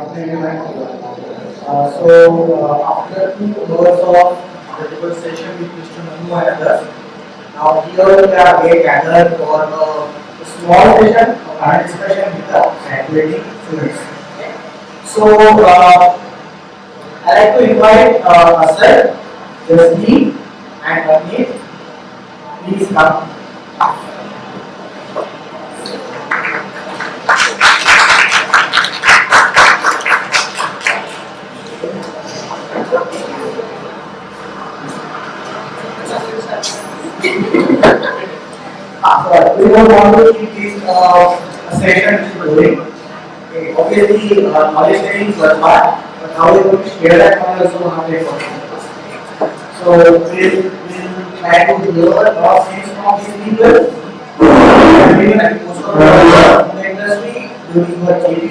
After 2 hours of critical session with Mr. Manu and others, now here we are gathered for a small session of current discussion with the graduating students. Okay. I'd like to invite Asad, Jasdeep, and Avneet. Please come. We don't want to keep this session going. Okay, obviously, knowledge sharing is one part, but how we going to share that knowledge also one of the important. So we'll try to learn or things from these people. And most of the industry doing your GP.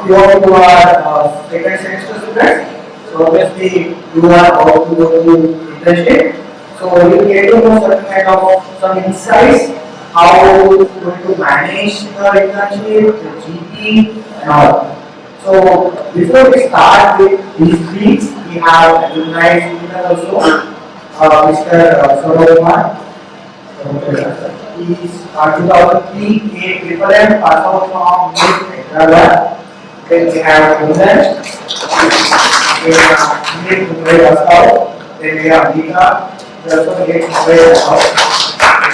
Few of you are second semester students. So obviously, you are about to go to internship. So you get to know certain kind of some insights how you going to manage your internship, the GP, and all. So before we start with these things, we have recognized also Mr. Saurabh. He is 2003 Triple M pass out from Hyderabad. Then we have Kundan. Then we have Dika. We also get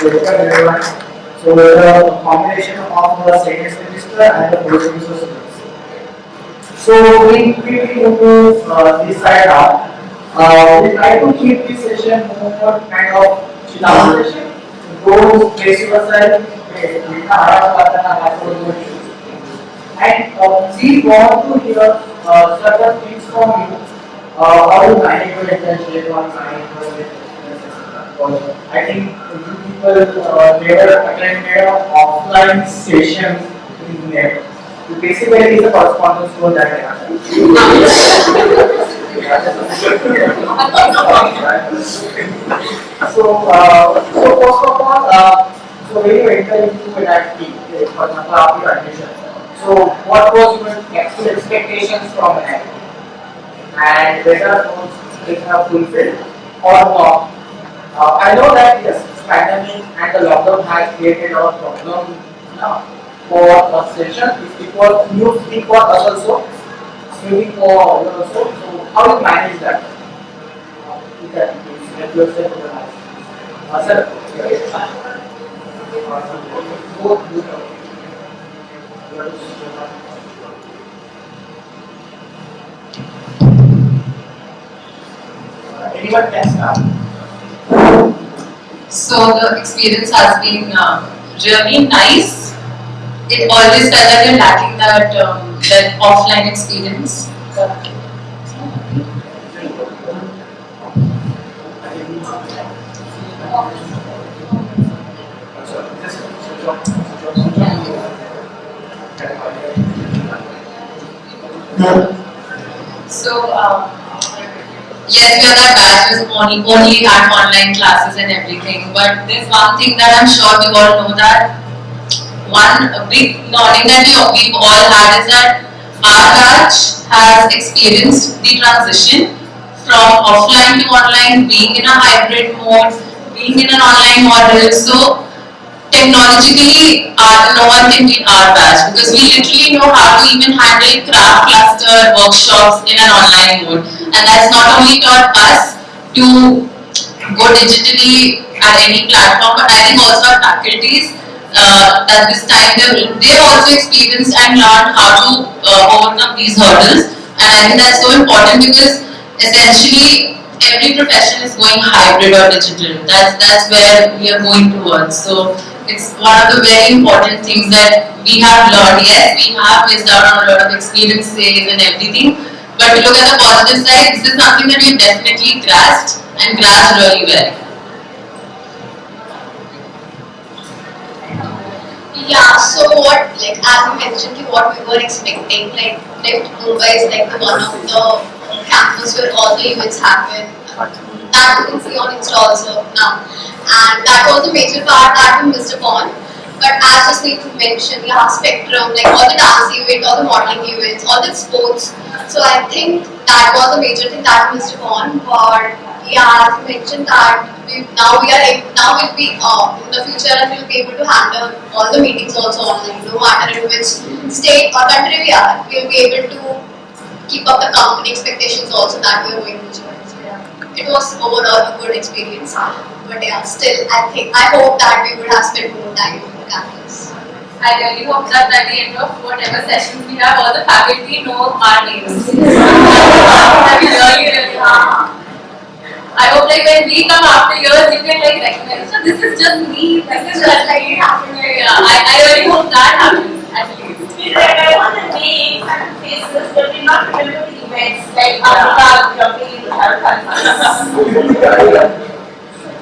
welcome everyone. So the combination of the second semester and the fourth semester students. So we quickly go to this side now. We try to keep this session more kind of chill out session. Go place yourself, and we want to hear certain things from you. How you manage your internship, or manage your internship. I think you people never attended an offline session in net. So basically, it's a correspondence for that. So first of all, so when you enter into an activity, for example, after your admission, so what was your actual expectations from an activity, and whether those things are fulfilled or not? I know that yes, pandemic and the lockdown has created a problem for a session. It was new thing for us also, maybe for you also. So how you manage that? You can get yourself organized. Sir, anyone can start. So the experience has been really nice. It always felt that you're lacking that offline experience. So yes, we are that batch was only had online classes and everything. But there's one thing that I'm sure we all know, that one big learning that we've all had is that our batch has experienced the transition from offline to online, being in a hybrid mode, being in an online model. So technologically, no one can beat our batch, because we literally know how to even handle craft cluster workshops in an online mode. And that's not only taught us to go digitally at any platform, but I think also our faculties at this time they've also experienced and learned how to overcome these hurdles. And I think that's so important, because essentially every profession is going hybrid or digital. That's where we are going towards. So it's one of the very important things that we have learned. Yes, we have missed out on a lot of experiences and everything, but to look at the positive side, this is something that we've definitely grasped and grasped really well. Yeah, so what, like as you mentioned, what we were expecting, like Dept Mumbai is like the one of the campus where all the events happen. That you can see on Insta also now. And that was a major part that we missed upon. But as just need to mention, yeah, Spectrum, like all the dance events, all the modeling events, all the sports. So I think that was a major thing that we missed upon. But yeah, as you mentioned that now we'll be in the future and we'll be able to handle all the meetings also online, no matter in which state or country we are. We'll be able to keep up the company expectations also that we are going to join. So yeah, it was overall a good experience. But yeah, still I hope that we would have spent more time on campus. I really hope that at the end of whatever sessions we have, all the faculty know our names. I really hope. I hope like when we come after years, you can like recognize. So this is just me. This is just like it happened. Yeah, I really hope that happens at least. We remember the names and faces, but we not remember the events like Africa jumping in the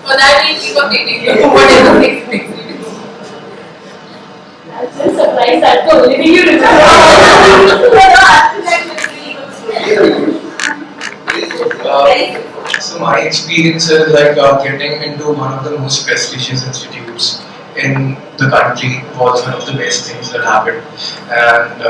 For that we'll keep updating you. Whatever things we do. I'm so surprised that's the only thing you remember. So my experience is like getting into one of the most prestigious institutes in the country was one of the best things that happened, and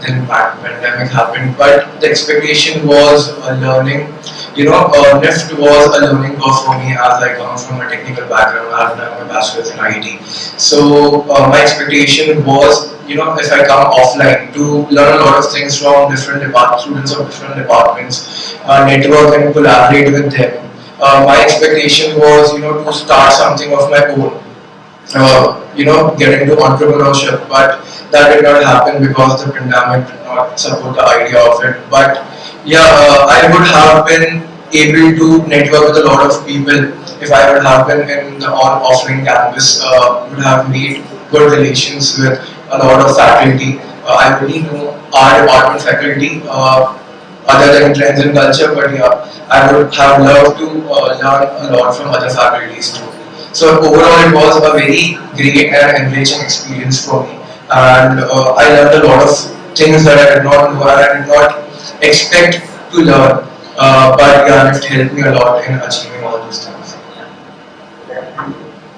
then pandemic happened. But the expectation was learning. Dept was a learning curve for me as I come from a technical background. I have done my bachelor's in IT, so my expectation was, if I come offline to learn a lot of things from different students of different departments, network and collaborate with them. My expectation was, to start something of my own. Get into entrepreneurship, but that did not happen because the pandemic did not support the idea of it. But yeah, I would have been able to network with a lot of people if I would have been in the offline campus. Would have made good relations with a lot of faculty. I really know our department faculty other than trends and culture, but yeah, I would have loved to learn a lot from other faculties too. So overall, it was a very great and enriching experience for me, and I learned a lot of things that I did not know and I did not expect to learn. But yeah, it helped me a lot in achieving all those things.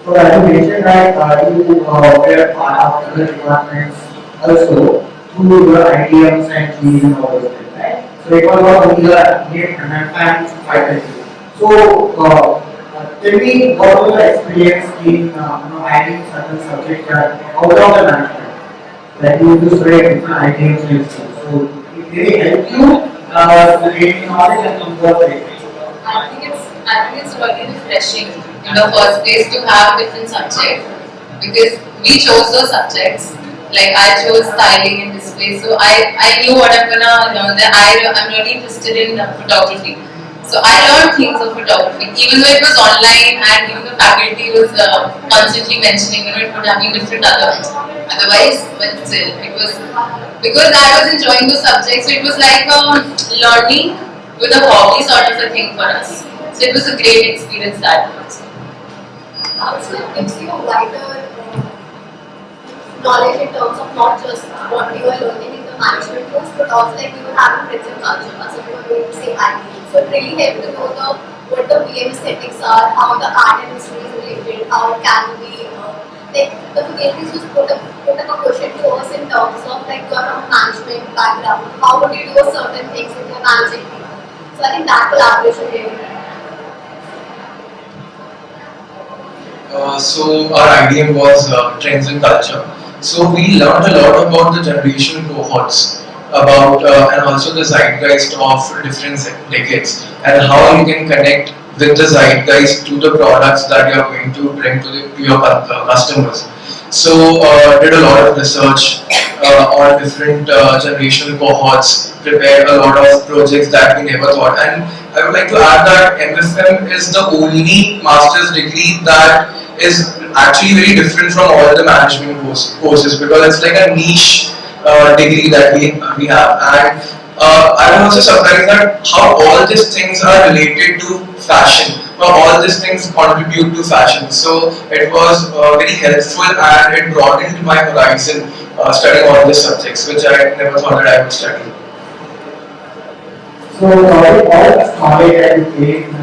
So as you mentioned that you were part of other departments also through your IDMs and GEs and all those things, right? So it was not only your and faculty. So tell me what was your experience in adding certain subjects out of the management? Like you used to study different IDMs and stuff. So it really helped you to gain knowledge and comfort with it. I think it's really refreshing in the first place to have different subjects, because we chose those subjects. Like I chose styling and display, so I knew what I'm gonna learn. That I'm really interested in photography. So I learned things of photography, even though it was online and even the faculty was constantly mentioning, it would have been different otherwise, but still, it was because I was enjoying those subjects. So it was like learning with a hobby sort of a thing for us. So it was a great experience that was. Also, it gives you a wider knowledge in terms of not just what you are learning in the management course, but also like you were having present culture, as if you were going to say IT. So it really helped to know what the BM aesthetics are, how the art and history is related, how it can be. Like the faculties just put up a question to us in terms of like you are from a management background, how would you do certain things if you're managing people. So I think that collaboration really helped. So our IDM was trends and culture. So we learned a lot about the generation cohorts, about and also the zeitgeist of different decades, and how you can connect with the zeitgeist to the products that you are going to bring to your customers. So did a lot of research on different generational cohorts, prepared a lot of projects that we never thought. And I would like to add that MFM is the only master's degree that is actually very different from all the management courses, because it's like a niche degree that we have. And I'm also surprised at how all these things are related to fashion, or all these things contribute to fashion. So it was very helpful, and it broadened my horizon studying all these subjects, which I never thought that I would study. So with all this knowledge that you gain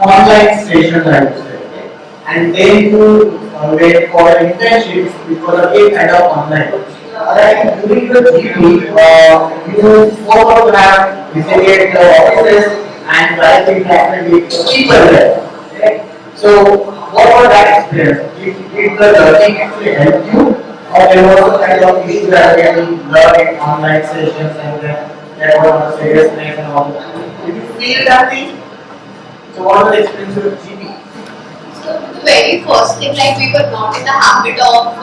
online sessions, I would say, okay? And then you where for internships, it was again kind of online. Like during the GP, you forgot to have visited the offices and directly interacted with people there. Okay? So, what was that experience? Did the learning actually help you, or there was a kind of issue that you learned in online sessions and then there was a seriousness and all that? Did you feel that thing? So, what was the experience with GP? So the very first thing, like we were not in the habit of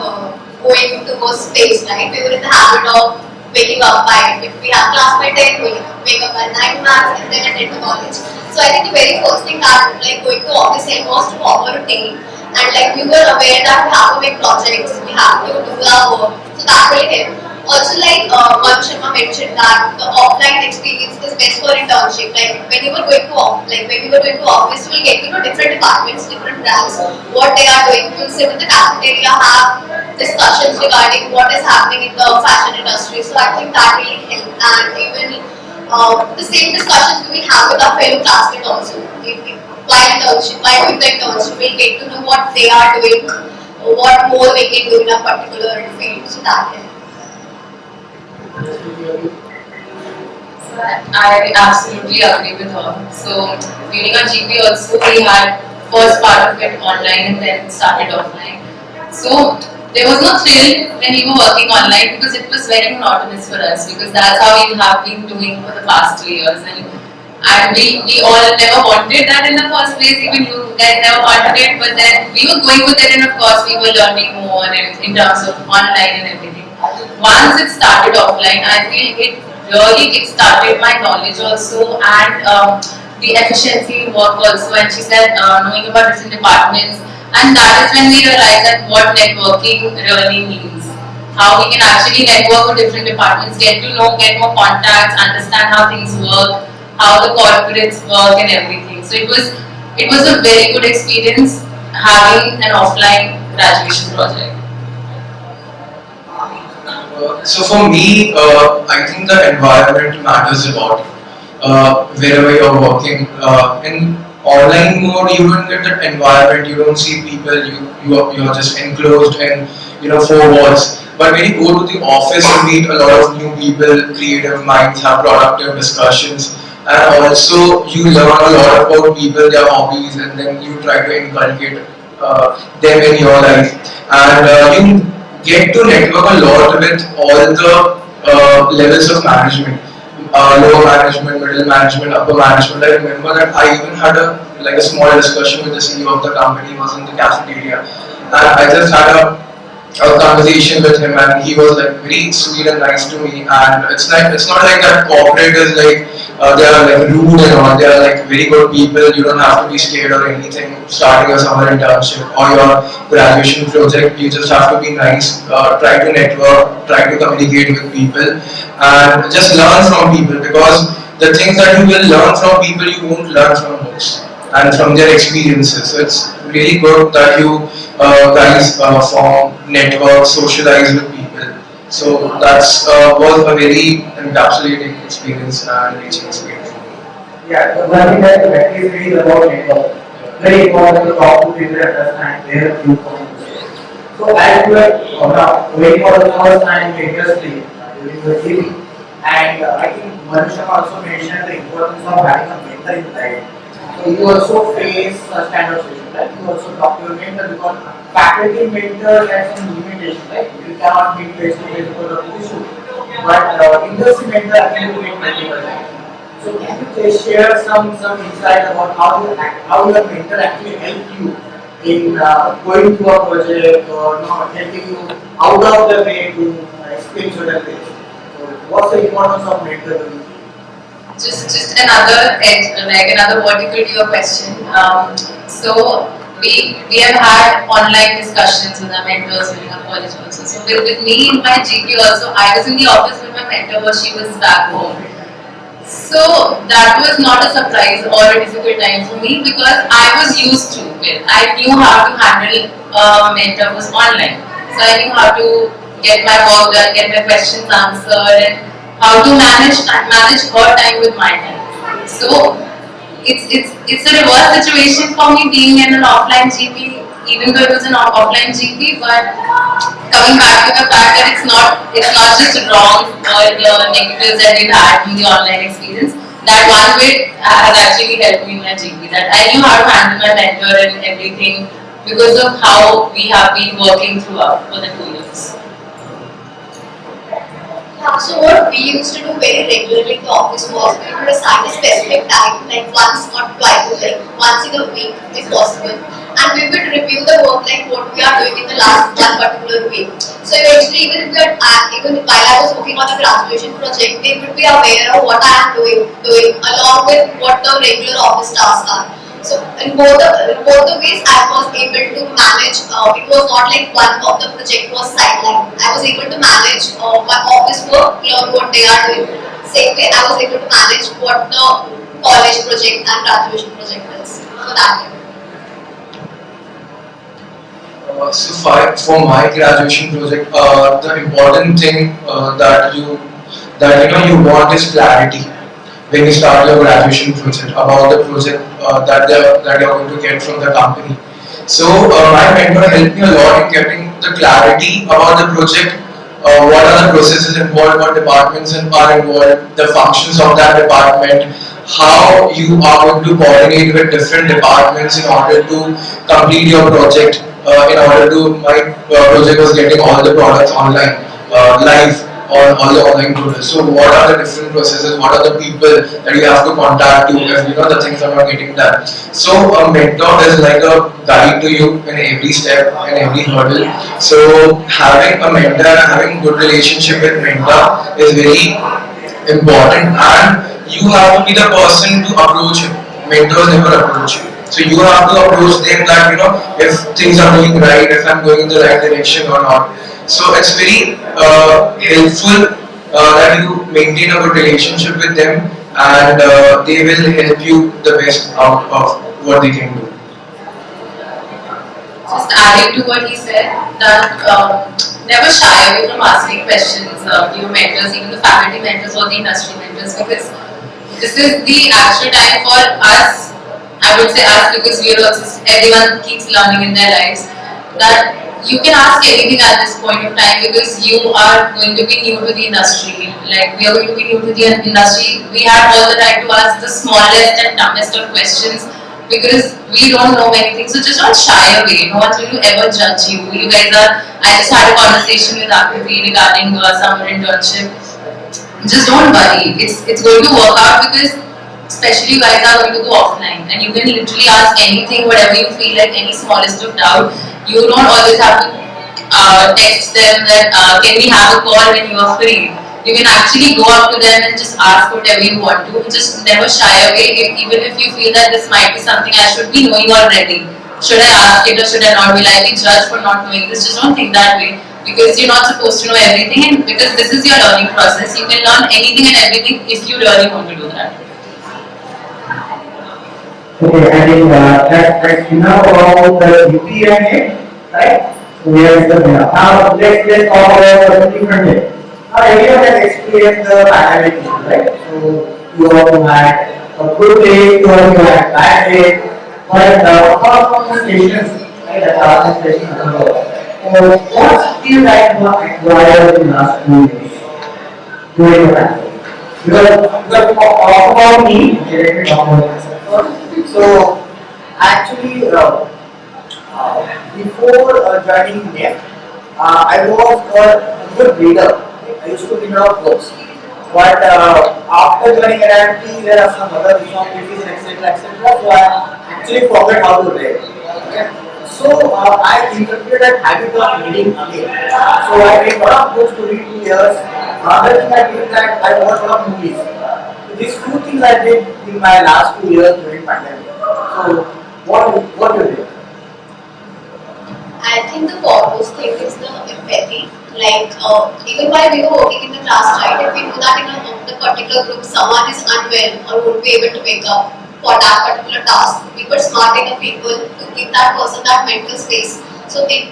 going to go space, right? We were in the habit of waking up by, if we have class by 10, we wake up by 9 max and then attend the college. So I think the very first thing that like going to office helped was to form a routine, and like we were aware that we have to make projects, we have to do our work. So that really helped. Also, like Manu Sharma mentioned that the offline experience is best for internship. Like when you were going to like when we were going to office, we'll get to know different departments, different brands, what they are doing. We'll sit in the cafeteria, have discussions regarding what is happening in the fashion industry. So I think that really helped. And even the same discussions we will have with our fellow classmates also. While doing the internship, we'll get to know what they are doing, what more we can do in a particular field. So that helps. So I absolutely agree with her. So during our GP also we had first part of it online and then started offline. So there was no thrill when we were working online because it was very monotonous for us, because that's how we have been doing for the past 2 years, and we all never wanted that in the first place. Even you guys never wanted it, but then we were going with it, and of course we were learning more in terms of online and everything. Once it started offline, I feel it really kick-started my knowledge also, and the efficiency in work also. And she said knowing about different departments, and that is when we realized that what networking really means. How we can actually network with different departments, get to know, get more contacts, understand how things work, how the corporates work and everything. So it was a very good experience having an offline graduation project. So for me, I think the environment matters a lot. Wherever you're working, in online mode, you don't get that environment. You don't see people. You're just enclosed in four walls. But when you go to the office, you meet a lot of new people, creative minds, have productive discussions, and also you learn a lot about people, their hobbies, and then you try to inculcate them in your life, and you get to network a lot with all the levels of management, lower management, middle management, upper management. I remember that I even had a small discussion with the CEO of the company. He was in the cafeteria, and I just had a conversation with him, and he was like very sweet and nice to me. And it's not like that corporate is like they are like rude and all. They are like very good people. You don't have to be scared or anything. Starting your summer internship or your graduation project, you just have to be nice. Try to network, try to communicate with people, and just learn from people, because the things that you will learn from people you won't learn from books and from their experiences. So it's really good that you guys form network, socialize with people. So that's was a very encapsulating experience and reaching experience for me. Yeah, the one thing that the battery is really about network. Very important to talk to people and understand their viewpoints. So as you are going for the first time in the industry during the GP, and I think Manisha also mentioned the importance of having a mentor in life. So you also face such kind of situation, right? You also talk to your mentor, because faculty mentor has some limitation, right? You cannot meet face to face because of the issue. But industry mentor actually meet multiple times. So can you please share some insight about how your mentor actually helped you in going through a project, or helping you out of the way to explain certain things? So what's the importance of mentor to you? Just another edge, like another vertical to your question. So we have had online discussions with our mentors during our college also. So with me in my GP also, I was in the office with my mentor, but she was back home. So that was not a surprise or a difficult time for me, because I was used to it. I knew how to handle a mentor who was online. So I knew how to get my work done, get my questions answered, and how to manage her time with my time. So it's a reverse situation for me being in an offline GP. even though it was an offline GP, but coming back to the fact that it's not just wrong or the negatives that we've had from the online experience. That one bit has actually helped me in my GP. That I knew how to handle my mentor and everything because of how we have been working throughout for the 2 years. Yeah, so what we used to do very regularly in the office was we would assign a specific time, like once or twice, like once in a week if possible. And we would review the work like what we are doing in the last one particular week. So eventually even if we are even while I was working on a graduation project, they would be aware of what I am doing along with what the regular office tasks are. So in both the ways, I was able to manage. It was not like one of the project was sidelined. I was able to manage my office work, learn what they are doing. Same way, I was able to manage what the college project and graduation project is. So that way. For my graduation project, the important thing that you want is clarity when you start your graduation project about the project that you're going to get from the company. So my mentor helped me a lot in getting the clarity about the project. What are the processes involved? What departments are involved? The functions of that department. How you are going to coordinate with different departments in order to complete your project. My project was getting all the products online, live on all the online portals. So what are the different processes? What are the people that you have to contact to if the things are not getting done? So a mentor is like a guide to you in every step and every hurdle. So having a mentor, having good relationship with mentor is very important, and you have to be the person to approach him. Mentors never approach you. So you have to approach them that if things are going right, if I'm going in the right direction or not. So it's very helpful that you maintain a good relationship with them, and they will help you the best out of what they can do. Just adding to what he said, that never shy away from asking questions to your mentors, even the faculty mentors or the industry mentors, because this is the actual time for us. I would say us because we are also, everyone keeps learning in their lives. That you can ask anything at this point of time because you are going to be new to the industry. Like we are going to be new to the industry. We have all the time to ask the smallest and dumbest of questions because we don't know many things. So just don't shy away. No one's going to ever judge you. You guys are. I just had a conversation with Akriti regarding summer internship. Just don't worry. It's going to work out because especially you guys are going to go offline and you can literally ask anything, whatever you feel like, any smallest of doubt. You don't always have to text them that can we have a call when you are free. You can actually go up to them and just ask whatever you want to. Just never shy away, even if you feel that this might be something I should be knowing already. Should I ask it or should I not? Will I be judged for not knowing this? Just don't think that way. Because you're not supposed to know everything, and because this is your learning process, you can learn anything and everything if you really want to do that. Okay, I think that's enough about the UPMA, right? So here's the winner. Now let's talk about the different way. Now everyone has experienced the pandemic issue, right? So you also had a good day, you also had a bad day, but apart from the stations, right, the charging station and all. So what skill that you have acquired in the last 2 years during the pandemic? Because about me, okay, let me talk about myself. So actually, before joining Dept, I was a good reader. I used to read a lot of books. But after joining NIT, there are some other responsibilities and etc. So I actually forgot how to read. Okay. So I inculcated that habit of reading again. So I read a lot of books to read 2 years. Another thing I did that I watched a lot of movies. These two things I did in my last 2 years during pandemic. So what you did? I think the foremost thing is the empathy. Like even while we were working in the class, right? If we know that in the particular group someone is unwell or won't be able to make up for that particular task, we were smart enough people to give that person that mental space, so they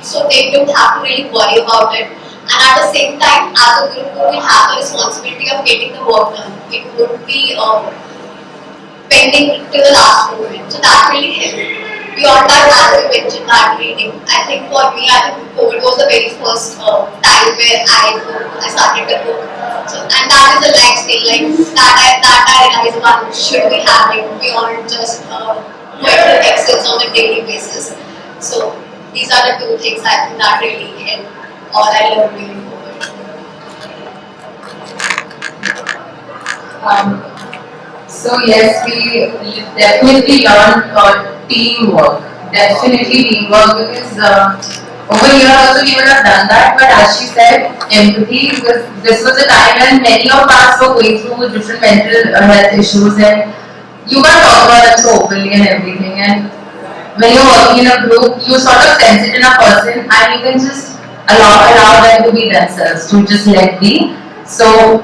don't have to really worry about it. And at the same time, as a group, we will have the responsibility of getting the work done. It would be pending till the last moment. So that really helped. beyond that, as you mentioned, that reading. I think for me, I think COVID was the very first time where I started to cook. So, and that is a life skill, like that I realized one should be having beyond just going to Excels on a daily basis. So these are the two things I think that really helped all I learned during COVID. So yes, we definitely learned teamwork. Definitely teamwork because over here also we would have done that. But as she said, empathy because this was a time when many of us were going through different mental health issues and you can't talk about it so openly and everything. And when you're working in a group, you sort of sense it in a person and you can just allow them to be themselves, to just let be. So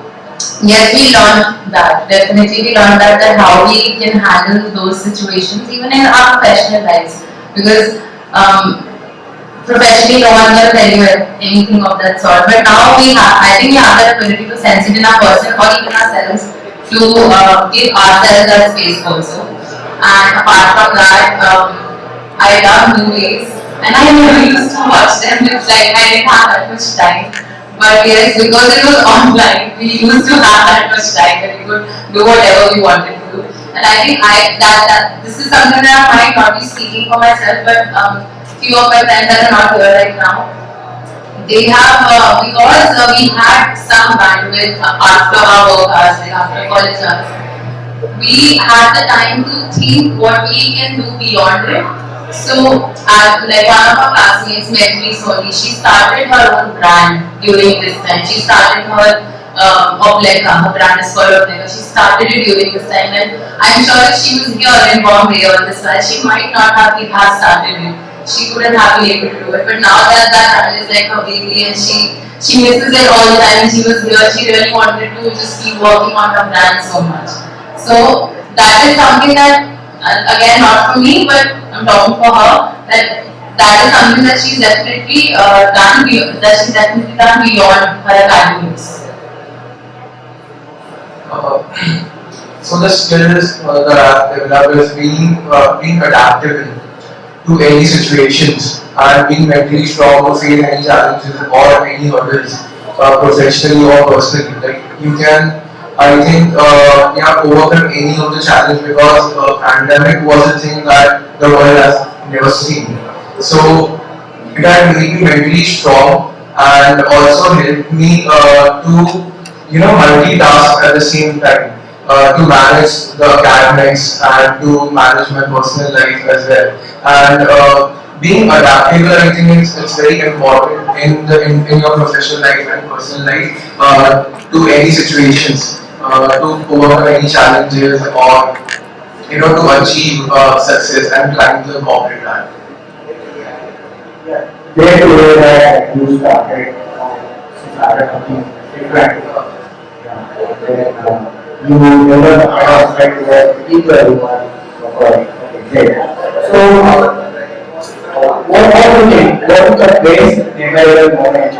yes, we learned that. Definitely we learned that how we can handle those situations even in our professional lives. Because professionally no one will tell you anything of that sort. But now I think we have that ability to sense it in our person or even ourselves to give ourselves that space also. And apart from that, I love movies and I never used to watch them. It's like I didn't have that much time. But yes, because it was online, we used to have that much time that we could do whatever we wanted to do. And I think that this is something that I might not be speaking for myself, but few of my friends that are not here right now, they have because we had some bandwidth after our work hours, like after college hours. We had the time to think what we can do beyond it. So, like one of our classmates met me slowly. She started her own brand during this time. She started her Opleka, her brand is called Opleka. She started it during this time, and I'm sure if she was here in Bombay or this time, she might not have started it. She couldn't have been able to do it. But now that brand is like her baby, and she misses it all the time. She was here. She really wanted to just keep working on her brand so much. So that is something that, again, not for me, but I'm talking for her, that is something that she's definitely done beyond her academics. So the skills that I've developed is being adaptable to any situations and being mentally strong to face any challenges or any hurdles, professionally or personally. Like you can, I think, overcome any of the challenge because pandemic was a thing that the world has never seen. So it had made me mentally strong and also helped me to multitask at the same time, to manage the academics and to manage my personal life as well. And being adaptable, I think it's very important in your professional life and personal life, to any situations, to overcome any challenges or to achieve success and climb the corporate ladder. Day to day that you started something different. Then you never expect that people okay. So what do you think? What is the best memorable moment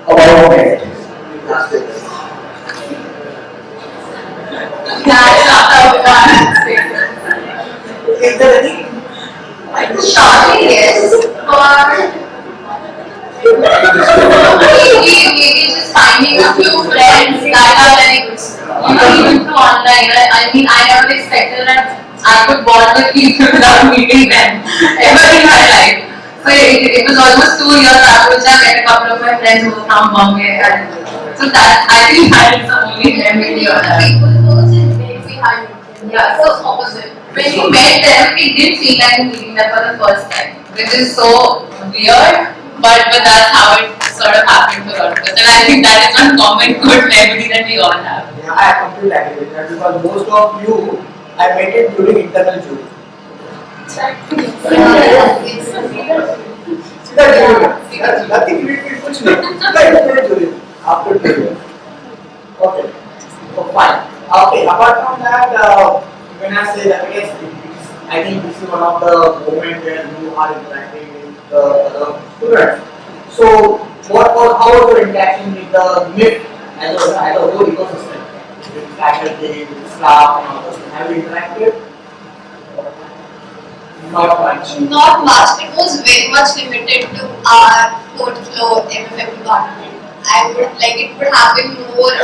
about it? That's not a one. Is there any? Shortly, yes, but maybe just finding a few friends that are like, Even through online, I mean, I never expected that I could bond with people without meeting them ever in my life. So it was almost 2 years after which I met a couple of my friends who were from Bombay, and so that I think that is the only memory of that. people goes in way behind. Yeah, so opposite. When we met them, it did feel like meeting them for the first time, which is so weird, but that's how it sort of happened for all of us. And I think that is one common good memory that we all have. Yeah, I completely agree with that because most of you, I met it during internal jury. Nothing related कुछ नहीं सीधा internal jury after 2 years. Okay, so fine. Okay, apart from that, when I say that I think this is one of the moments where you are interacting with the students. So how was your interaction with the MIP as a whole ecosystem? With faculty, with staff and all those. Have you interacted? Not much. Not much. It was very much limited to our fourth floor MFM department. I would like it would have been more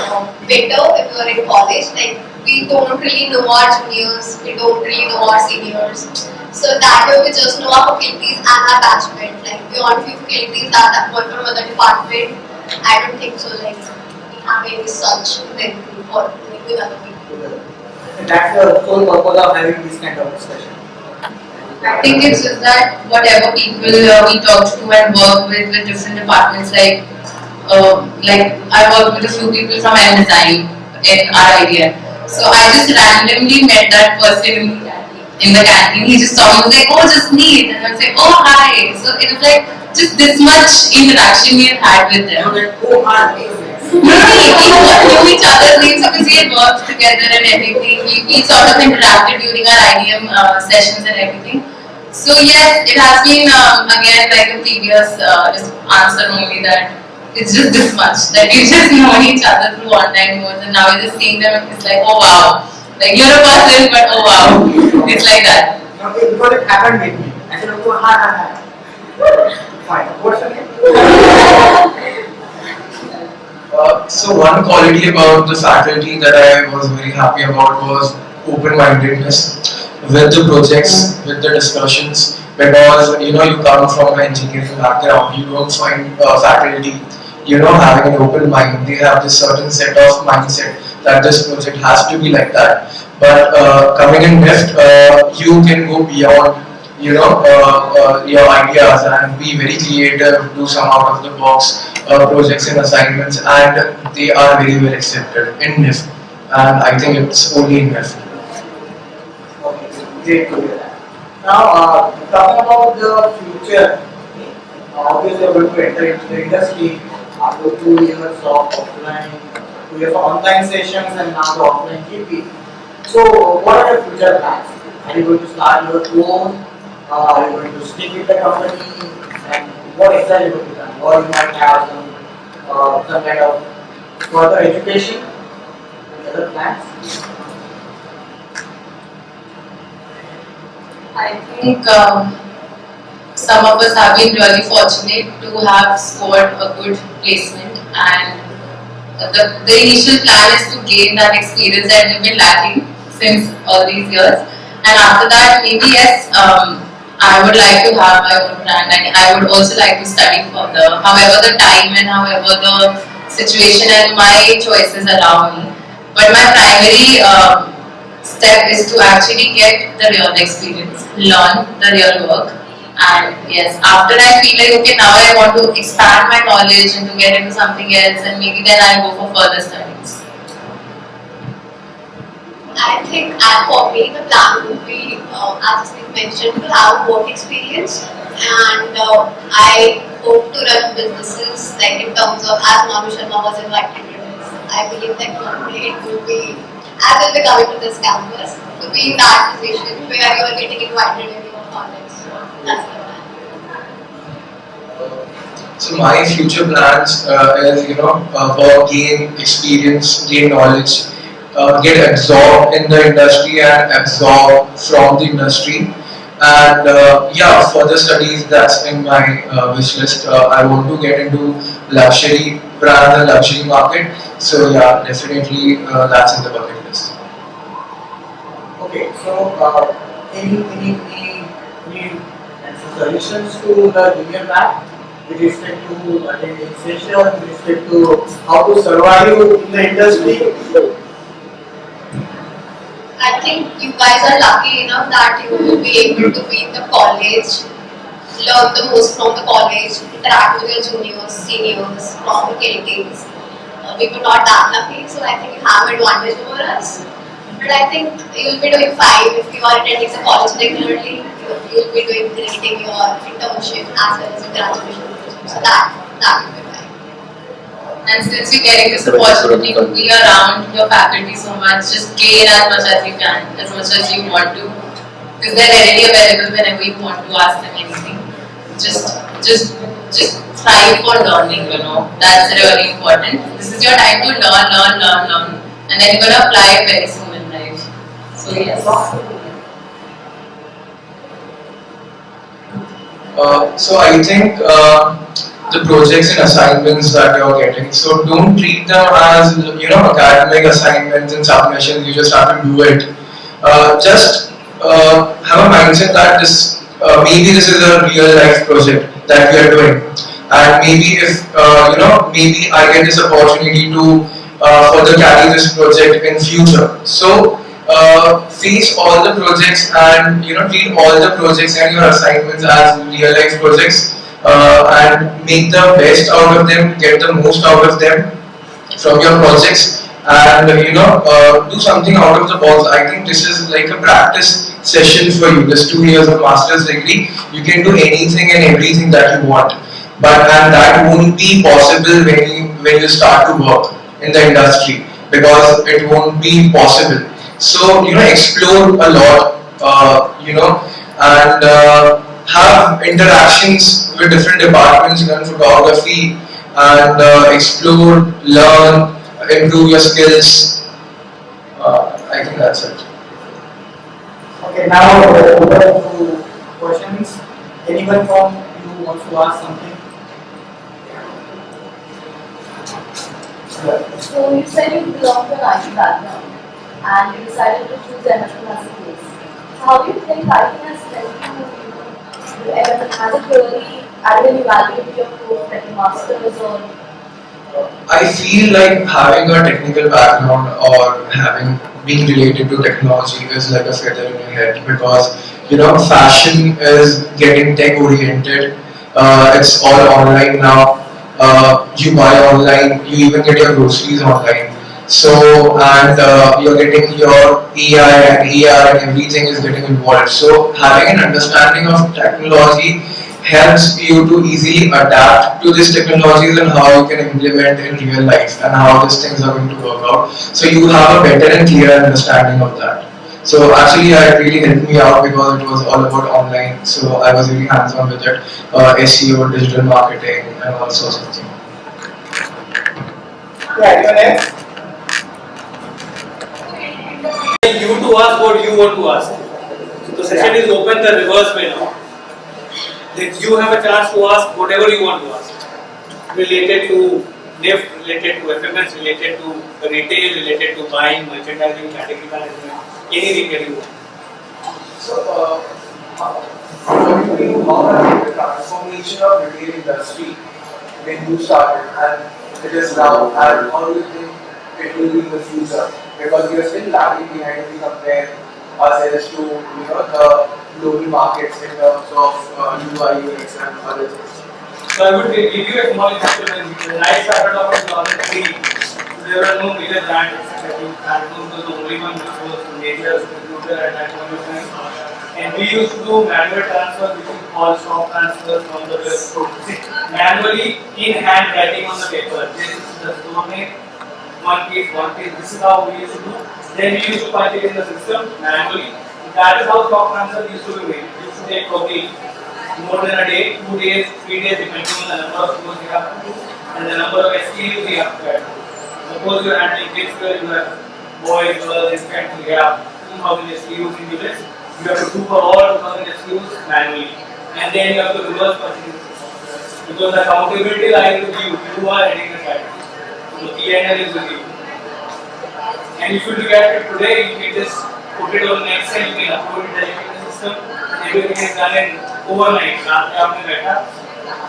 better if we were in college. Like we don't really know our juniors, we don't really know our seniors. So that way we just know our faculties and our batchmate. Like beyond few faculties that one from other department, I don't think so. Like we have any such thing for with other people. And that's the whole purpose of having this kind of discussion. I think it's just that whatever people we talk to and work with different departments, like I work with a few people from design in our idea. So I just randomly met that person in the canteen. He just saw me, was like, oh, just meet, and I was like, oh, hi. So it was like just this much interaction we had with them. Oh, hard. We knew each other's names because we had worked together and everything. We sort of interacted during our IDM sessions and everything. So yes, it has been again like a previous just answer only that it's just this much that we just know each other through online modes and now we're just seeing them and it's like oh wow, like you're a person but oh wow, it's like that. Okay, because it happened with me. I said, oh, hi. Fine. What's your name? So one quality about the faculty that I was very happy about was open-mindedness with the projects, with the discussions, because you come from an engineering background, you don't find faculty having an open mind. They have this certain set of mindset that this project has to be like that. But coming in Dept, you can go beyond your ideas and be very creative, do some out of the box projects and assignments, and they are very well accepted in Dept. And I think it's only in Dept. Okay, great to hear that. Now, talking about the future, obviously you're going to enter into the industry after 2 years of offline, 2 years of online sessions and now the offline GP. So, what are your future plans? Are you going to start your own? Are you going to stick with the company? And what exactly will be done? Or you might have some kind of further education and other plans? I think some of us have been really fortunate to have scored a good placement and the initial plan is to gain that experience that we've been lacking since all these years and after that maybe yes I would like to have my own brand and I would also like to study further however the time and however the situation and my choices allow me but my primary step is to actually get the real experience, learn the real work and yes, after I feel like okay now I want to expand my knowledge and to get into something else and maybe then I'll go for further studies. I think for me the plan would be, as I mentioned, to have work experience and I hope to run businesses like in terms of as Manu Sharma was invited to this. I believe that one day it will be, as will be coming to this campus, to be in that position where you are getting invited in your college. So that's the plan. So my future plans is for gain experience, gain knowledge, get absorbed in the industry and absorb from the industry. And further studies that's in my wish list. I want to get into luxury brands and luxury market. So yeah, definitely that's in the bucket list. Okay, so any solutions to the junior back with respect to attending session, with respect to how to survive in the industry? I think you guys are lucky enough that you will be able to be in the college, learn the most from the college, interact with your juniors, seniors, from the KTs. We were not that lucky, so I think you have an advantage over us. But I think you will be doing fine if you are attending the college regularly. You will be doing your internship as well as your graduation project. So that will be fine. And since you're getting this opportunity to be around your faculty so much, just gain as much as you can, as much as you want to. Because they're readily available whenever you want to ask them anything. Just strive for learning, That's really important. This is your time to learn. And then you're going to apply it very soon in life. So yes. So I think the projects and assignments that you're getting, so don't treat them as academic assignments and submissions. You just have to do it. Just have a mindset that this maybe this is a real life project that we are doing, and maybe if maybe I get this opportunity to further carry this project in future. So face all the projects and treat all the projects and your assignments as real life projects, and make the best out of them, get the most out of them from your projects, and do something out of the box. I think this is like a practice session for you. This 2 years of master's degree, you can do anything and everything that you want, but and that won't be possible when you start to work in the industry, because it won't be possible. So explore a lot, and have interactions with different departments, learn photography, and explore, learn, improve your skills. I think that's it. Okay, now over to questions. Anyone from you wants to ask something? So you said you belong to an IT background and you decided to choose MFM as a case. So how do you think IT has helped you do MFM? Has it really added any value to your course, like a master's or? I feel like having a technical background or having being related to technology is like a feather in your head, because fashion is getting tech oriented. It's all online now. You buy online, you even get your groceries online. So and you're getting your AI and AR and everything is getting involved. So having an understanding of technology helps you to easily adapt to these technologies and how you can implement in real life and how these things are going to work out. So you have a better and clearer understanding of that. So actually, it really helped me out because it was all about online. So I was really hands-on with it, SEO, digital marketing, and all sorts of things. Yeah, you're next. You to ask what you want to ask. So the session is open the reverse way now. That you have a chance to ask whatever you want to ask. Related to Dept, related to FMS, related to retail, related to buying, merchandising, category management, anything that you want. So, according to you, how has the transformation of retail industry when you started and it is now, and how do you think it will be in the future? Because we are still lagging behind if we compare ourselves to the global markets in terms of UI, UX, and other things. So I would give you a small example. When I started off in 2003, there were no major brands. I think Samsung was the only one which was major distributor at that point of time. And we used to do manual transfer, which is called stock transfer from the manually in hand writing on the paper. This is the store name, one piece. This is how we used to do. Then we used to punch it in the system manually. That is how stock transfer used to be made. It used to take probably more than a day, 2 days, 3 days, depending on the number of stores you have to do and the number of SKUs you have to add. Suppose you are handling kids where you have boys, girls, infants, you have 2000 SKUs in the list. You have to do for all 2000 SKUs manually. And then you have to reverse purchasing. Because the accountability lies with you. You are heading the site. So the P&L is with you. And if you look at it today, you can just put it on Excel, you can upload it directly in the system. Everything is done in overnight. रात में आपने बैठा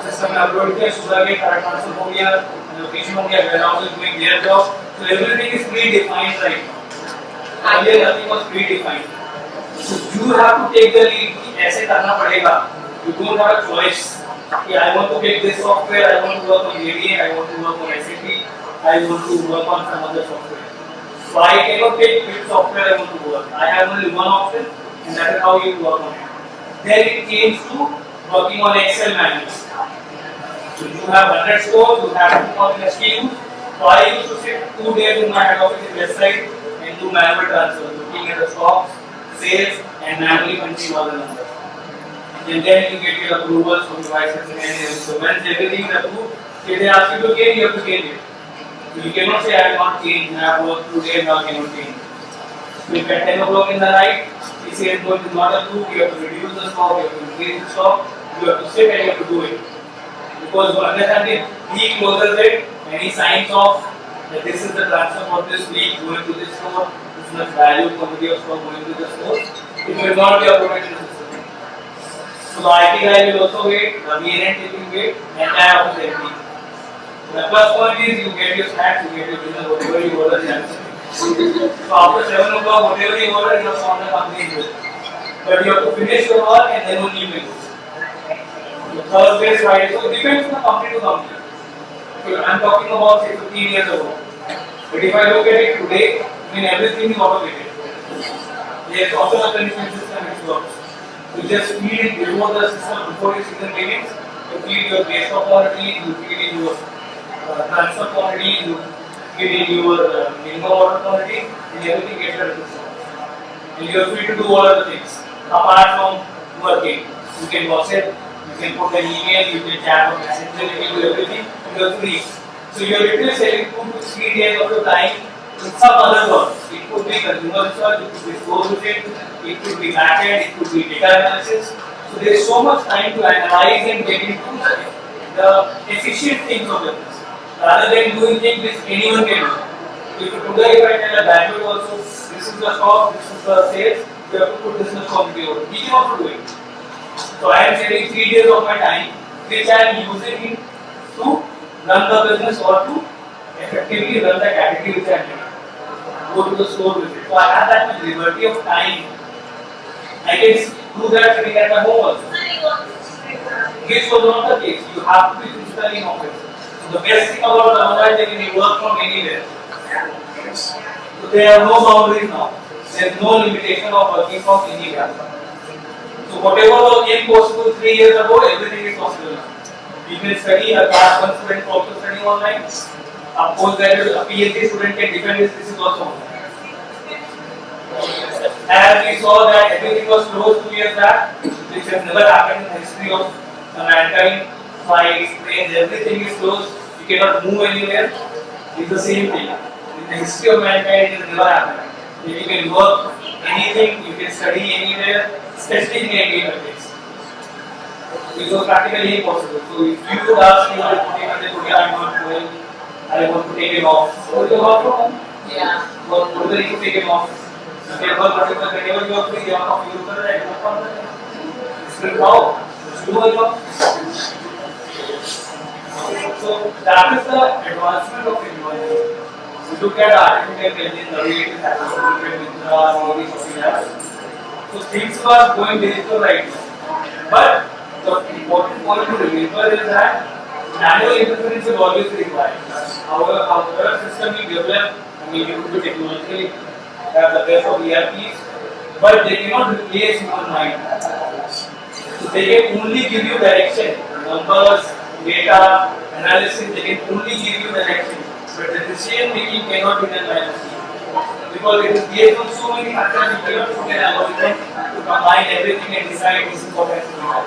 system में upload किया, सुबह के सारा transfer हो गया, लोकेशन हो गया, warehouse is doing their job. So everything is predefined right now. Earlier nothing was predefined. So you have to take the lead. ऐसे करना पड़ेगा. You don't have a choice. I want to take this software, I want to work on ADA, I want to work on SAP, I want to work on some other software. So I cannot take which software I want to work. I have only one option, and that is how you work on it. Then it changed to working on Excel manually. So you have 100 stores, you have 2000 SKUs. So I used to sit 2 days in my head office in website and do manual transfer, looking at the stocks, sales, and manually punching all the numbers. And then you get your approvals from the vice president. So once everything is approved, if they ask you to change, you have to change it. So you cannot say I will not change, I have worked 2 days, now I cannot change. So if at 10 o'clock in the night, he says no, it is not approved, you have to reduce the stock, you have to increase the stock, You have to sit and you have to do it. Because you understand it, he closes it and he signs off that this is the transfer for this week going to this store, this much value quantity of stock going to the store. It will not be uploaded in the system. So the IT guy will also wait, the VNN team will wait, and entire office will empty. The plus point is you get your snacks, you get your dinner, whatever you order, you have to pay. So after 7 o'clock, whatever you order, you have to on the company's bill. But you have to finish your work and then only you will go. Thursdays, Fridays, so it depends on the company to company. So I'm talking about say 15 years ago. But if I look at it today, I mean everything is automated. There's also a punishment system which works. You just feed it before the system, before your season begins. You feed your base of quantity, you feed in your transfer quantity, you feed in your minimum order quantity, and everything gets out of the system. And you are free to do all other things apart from working. You can WhatsApp, you can put an email, you can chat on Messenger, you can do everything. You are free. So you are literally saving 2 to 3 days of your time in some other work. It could be consumer research, it could be store visit, it could be backend, it could be data analysis. So there is so much time to analyze and get into the efficient things of business rather than doing things which anyone can do. If today if I tell a graduate also, this is the stock, this is the sales, you have to put this much quantity over. He can also do it. So I am saving 3 days of my time, which I am using it to run the business or to effectively run the category which I am doing. Go to the store visit. So I have that much liberty of time. I can do that sitting at my home also. This was not the case. You have to be physically in office. So the best thing about Launchpad is that you can work from anywhere. So there are no boundaries now. There is no limitation of working from anywhere. So whatever was impossible 3 years ago, everything is possible now. You can study, a class 1 student can also study online. A postgraduate, a PhD student can defend his thesis also online. As we saw that everything was closed 2 years back, which has never happened in the history of mankind. Flights, trains, everything is closed. You cannot move anywhere. It's the same thing. In the history of mankind, it has never happened. You can work anything, you can study anywhere, especially in the Indian countries. It was practically impossible. So if you could ask me, I'm not going, I want to take it off. So you work from home. Yeah. What do you take it off? You can work whenever you are free, you are off, you look at it, no problem. It's how? Just do a job. So that is the advancement of technology. We look at artificial intelligence, the way it is happening, look at Mitra, all these something else. So things are going digital right now. But the important point to remember is that manual interference is always required. However system you develop, I mean you could be technologically have the best of ERPs, but they cannot replace human mind. So they can only give you direction, numbers, data, analysis, they can only give you direction. But the decision making cannot be done by a machine. Because it is based on so many factors, you cannot put an algorithm to combine everything and decide this is what has to be done.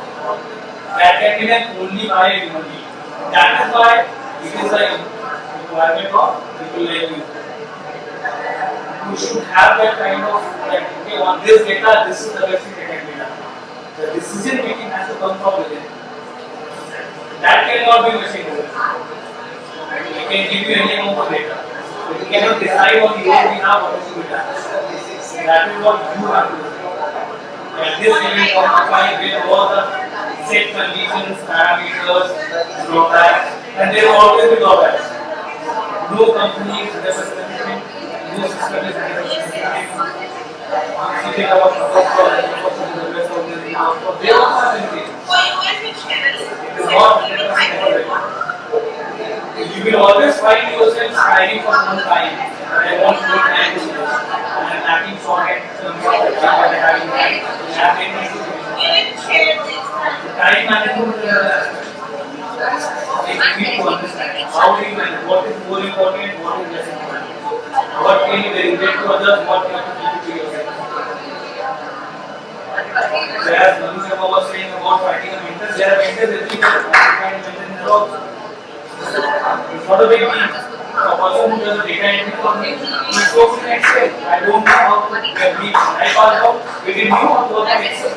That can be done only by a human being. That is why it is a requirement of people like you. You should have that kind of, like, okay, on this data, this is the best thing that can be done. The decision making has to come from within. That cannot be machine driven. It can give you any amount of data. But you cannot decide on your own behalf what is to be done. That is what you have to do. And this will comply with all the set conditions, parameters, drawbacks, and there will always be drawbacks. No company is representative, no system is representative. You think about the first one, the best of the they are not representative. It is not representative. You will always find yourself striving for one time. I want to make time to do. I am lacking shorthand terms of the time that I have in mind. Time management is another aspect. It's need to understand how do you manage, what is more important, what is less important. What can you delegate to others, what can you keep to yourself. So as Manu Sharma was saying about finding a mentor, there are mentors everywhere. You can find mentors in the road. It's not a big deal. A person who does a data entry for me, he goes to Excel. I don't know how to get leads. I pass out, we can move on to the Excel.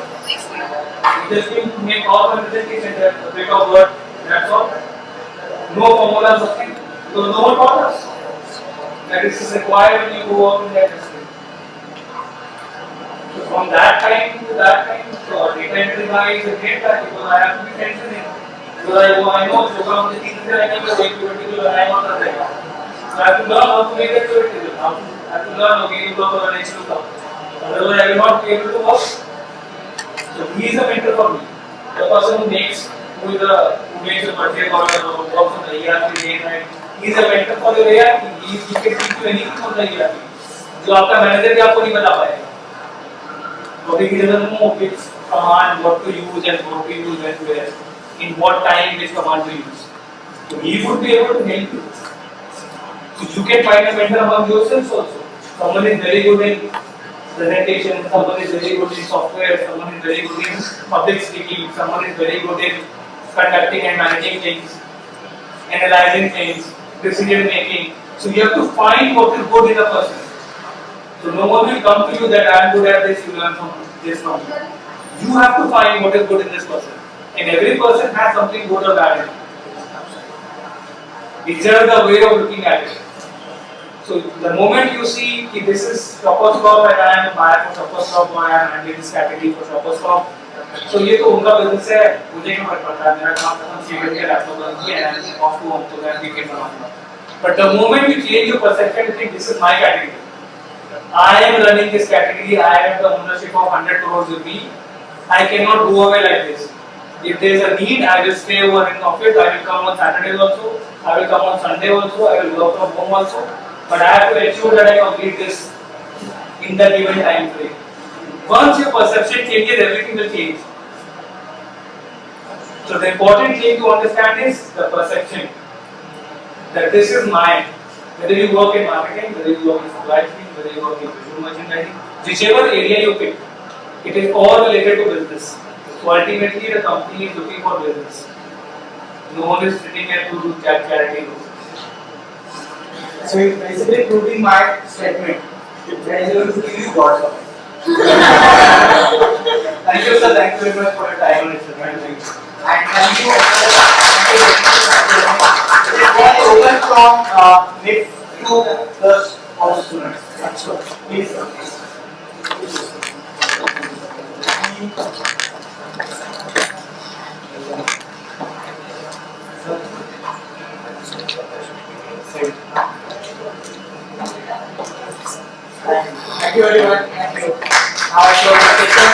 You Just you make all the presentation, a bit of word, that's all. No formulas, nothing. So no one taught us. That is required when you go up in that industry. So from that time to that time, so data entry guy is a great guy because I have to be mentioning. Because I know program the things that I can do table and I want to write. So I have to learn how to make a pivot table. I have to learn okay to work or next to come. Otherwise I will not be able to work. So he is a mentor for me. The person who makes who makes a purchase or works on the ERP day and night. He is a mentor for your ERP. He can teach you anything on the ERP. जो आपका manager भी आपको नहीं बता पाएगा. Because he doesn't know which command, what to use and how to use and where, in what time which command to use. So he would be able to help you. So you can find a mentor among yourselves also. Someone is very good in presentation, someone is very good in software, someone is very good in public speaking, someone is very good in conducting and managing things, analyzing things, decision making. So you have to find what is good in a person. So no one will come to you that I am good at this, you learn from this from me. You have to find what is good in this person. And every person has something good or bad in it. It's just the way of looking at it. So the moment you see if this is shopper's stop and I am a buyer for shopper's stop or I am handling this category for shopper's stop, so ये तो उनका business है, मुझे क्या फर्क पड़ता है, मेरा काम खत्म सीधे के लैपटॉप बंद किया and I'm off to home so that we can run. But the moment you change your perception, you think this is my category. I am running this category, I have the ownership of 100 crores with me. I cannot go away like this. If there is a need, I will stay over in the office, I will come on Saturdays also, I will come on Sunday also, I will work from home also. But I have to ensure that I complete this in the given time frame. Once your perception changes, everything will change. So the important thing to understand is the perception. That this is mine. Whether you work in marketing, whether you work in supply chain, whether you work in visual merchandising, whichever area you pick, it is all related to business. So ultimately the company is looking for business. No one is sitting here to do charity work. So you're basically proving my statement. There is going to give you God's love. Thank you sir, thank you very much for your time. And thank you. It is very open from mid to the all students. That's all. Please sir. Thank you very much. Thank you.